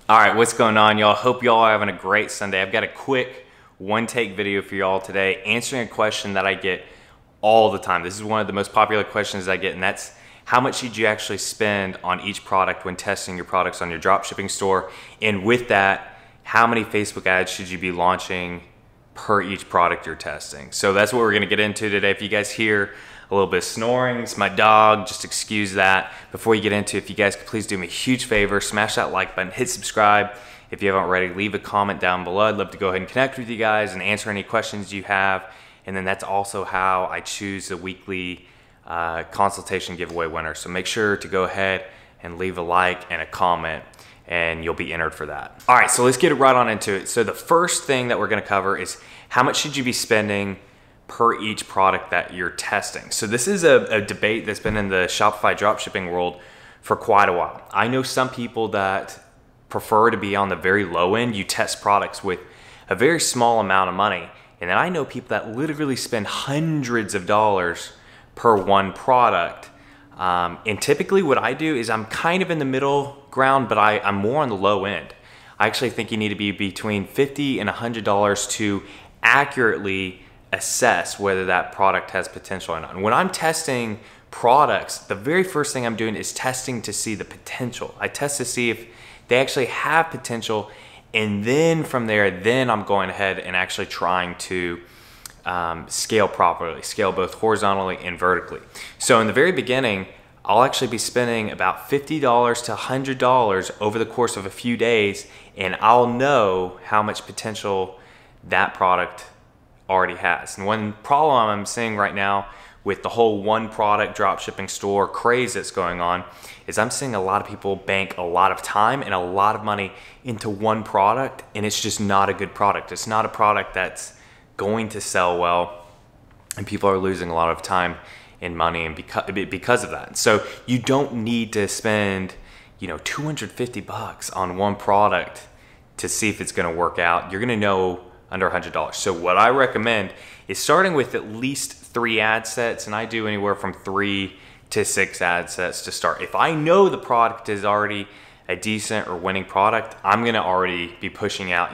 All right, what's going on, y'all? Hope y'all are having a great Sunday. I've got a quick one-take video for y'all today answering a question that I get all the time. This is one of the most popular questions I get, and that's how much should you actually spend on each product when testing your products on your dropshipping store? And with that, how many Facebook ads should you be launching per each product you're testing? So that's what we're gonna get into today. If you guys hear a little bit of snoring, it's my dog, just excuse that. Before you get into it, if you guys could please do me a huge favor, smash that like button, hit subscribe. If you haven't already, leave a comment down below. I'd love to go ahead and connect with you guys and answer any questions you have. And then that's also how I choose the weekly consultation giveaway winner. So make sure to go ahead and leave a like and a comment, and you'll be entered for that. All right, so let's get right on into it. So the first thing that we're gonna cover is how much should you be spending per each product that you're testing. So this is a debate that's been in the Shopify dropshipping world for quite a while. I know some people that prefer to be on the very low end. You test products with a very small amount of money. And then I know people that literally spend hundreds of dollars per one product. And typically what I do is I'm kind of in the middle ground, but I'm more on the low end. I actually think you need to be between $50 and $100 to accurately assess whether that product has potential or not. And when I'm testing products, the very first thing I'm doing is testing to see the potential. I test to see if they actually have potential, and then from there, then I'm going ahead and actually trying to scale properly, scale both horizontally and vertically. So in the very beginning, I'll actually be spending about $50 to $100 over the course of a few days, and I'll know how much potential that product already has. And one problem I'm seeing right now with the whole one product dropshipping store craze that's going on is I'm seeing a lot of people bank a lot of time and a lot of money into one product, and it's just not a good product. It's not a product that's going to sell well, and people are losing a lot of time and money and because of that. So you don't need to spend, $250 on one product to see if it's gonna work out. You're gonna know under $100. So what I recommend is starting with at least 3 ad sets, and I do anywhere from 3 to 6 ad sets to start. If I know the product is already a decent or winning product, I'm gonna already be pushing out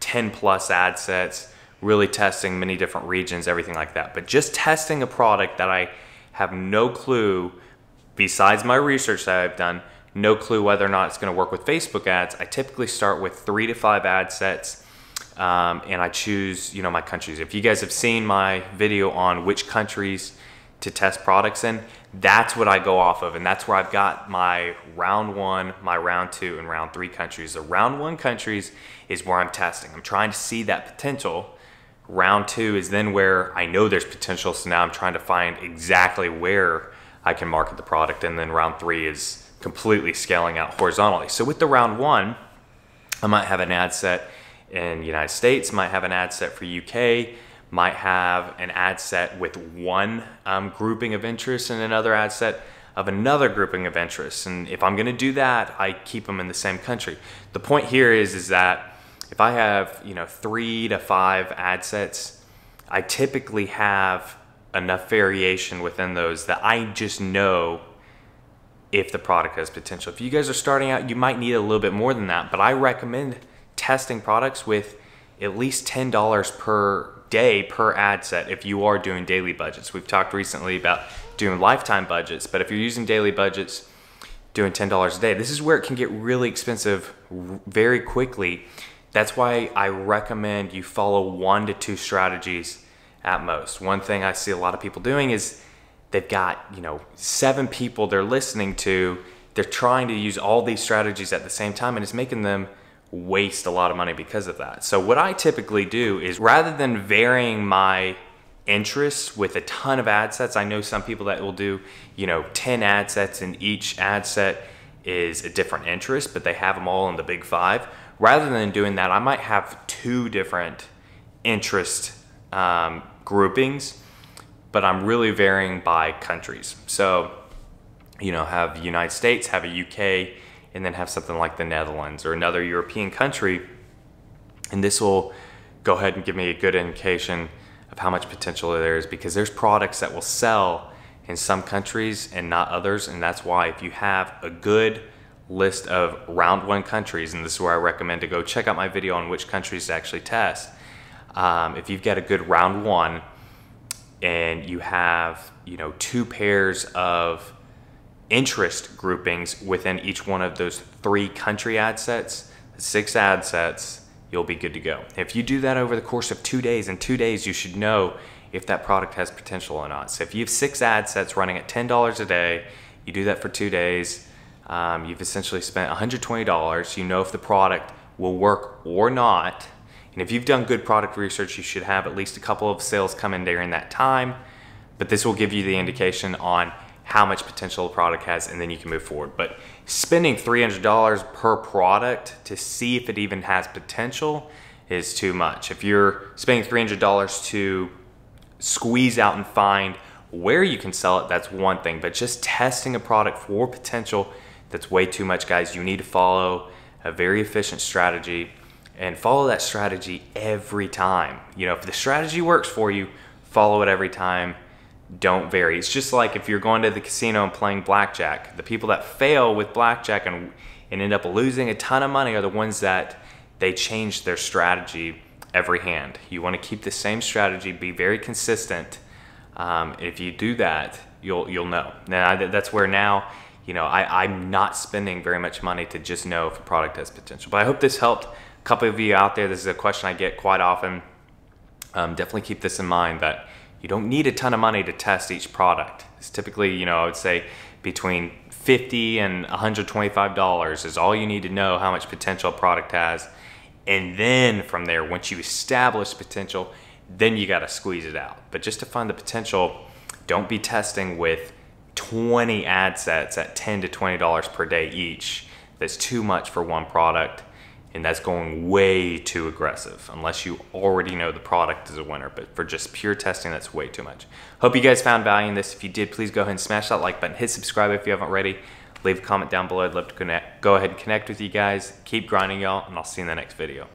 10 plus ad sets, really testing many different regions, everything like that. But just testing a product that I have no clue, besides my research that I've done, no clue whether or not it's gonna work with Facebook ads, I typically start with 3 to 5 ad sets. And I choose, my countries. If you guys have seen my video on which countries to test products in, that's what I go off of. And that's where I've got my round 1, my round 2, and round 3 countries. The round 1 countries is where I'm testing. I'm trying to see that potential. Round 2 is then where I know there's potential. So now I'm trying to find exactly where I can market the product. And then round 3 is completely scaling out horizontally. So with the round 1, I might have an ad set in the United States, might have an ad set for UK, might have an ad set with one grouping of interests and another ad set of another grouping of interests. And if I'm gonna do that, I keep them in the same country. The point here is that if I have 3 to 5 ad sets, I typically have enough variation within those that I just know if the product has potential. If you guys are starting out, you might need a little bit more than that, but I recommend testing products with at least $10 per day per ad set if you are doing daily budgets. We've talked recently about doing lifetime budgets, but if you're using daily budgets, doing $10 a day, this is where it can get really expensive very quickly. That's why I recommend you follow 1 to 2 strategies at most. One thing I see a lot of people doing is they've got 7 people they're listening to. They're trying to use all these strategies at the same time, and it's making them waste a lot of money because of that. So what I typically do is, rather than varying my interests with a ton of ad sets, I know some people that will do 10 ad sets, and each ad set is a different interest, but they have them all in the big 5. Rather than doing that, I might have 2 different interest groupings, but I'm really varying by countries. So have United States, have a UK, and then have something like the Netherlands or another European country. And this will go ahead and give me a good indication of how much potential there is, because there's products that will sell in some countries and not others. And that's why if you have a good list of round one countries, and this is where I recommend to go check out my video on which countries to actually test. If you've got a good round one and you have, 2 pairs of interest groupings within each one of those 3 country ad sets, 6 ad sets, you'll be good to go. If you do that over the course of 2 days, in 2 days you should know if that product has potential or not. So if you have 6 ad sets running at $10 a day, you do that for 2 days, you've essentially spent $120. You know if the product will work or not. And if you've done good product research, you should have at least a couple of sales come in during that time. But this will give you the indication on how much potential the product has, and then you can move forward. But spending $300 per product to see if it even has potential is too much. If you're spending $300 to squeeze out and find where you can sell it, that's one thing. But just testing a product for potential, that's way too much, guys. You need to follow a very efficient strategy and follow that strategy every time. If the strategy works for you, follow it every time. Don't vary. It's just like if you're going to the casino and playing blackjack. The people that fail with blackjack and end up losing a ton of money are the ones that they change their strategy every hand. You want to keep the same strategy, be very consistent. If you do that, you'll know. Now that's where now, I'm not spending very much money to just know if a product has potential. But I hope this helped a couple of you out there. This is a question I get quite often. Definitely keep this in mind, that you don't need a ton of money to test each product. It's typically, I would say between $50 and $125 is all you need to know how much potential a product has. And then from there, once you establish potential, then you gotta squeeze it out. But just to find the potential, don't be testing with 20 ad sets at $10 to $20 per day each. That's too much for one product, and that's going way too aggressive unless you already know the product is a winner. But for just pure testing, that's way too much. Hope you guys found value in this. If you did, please go ahead and smash that like button, hit subscribe if you haven't already. Leave a comment down below. I'd love to go ahead and connect with you guys. Keep grinding, y'all, and I'll see you in the next video.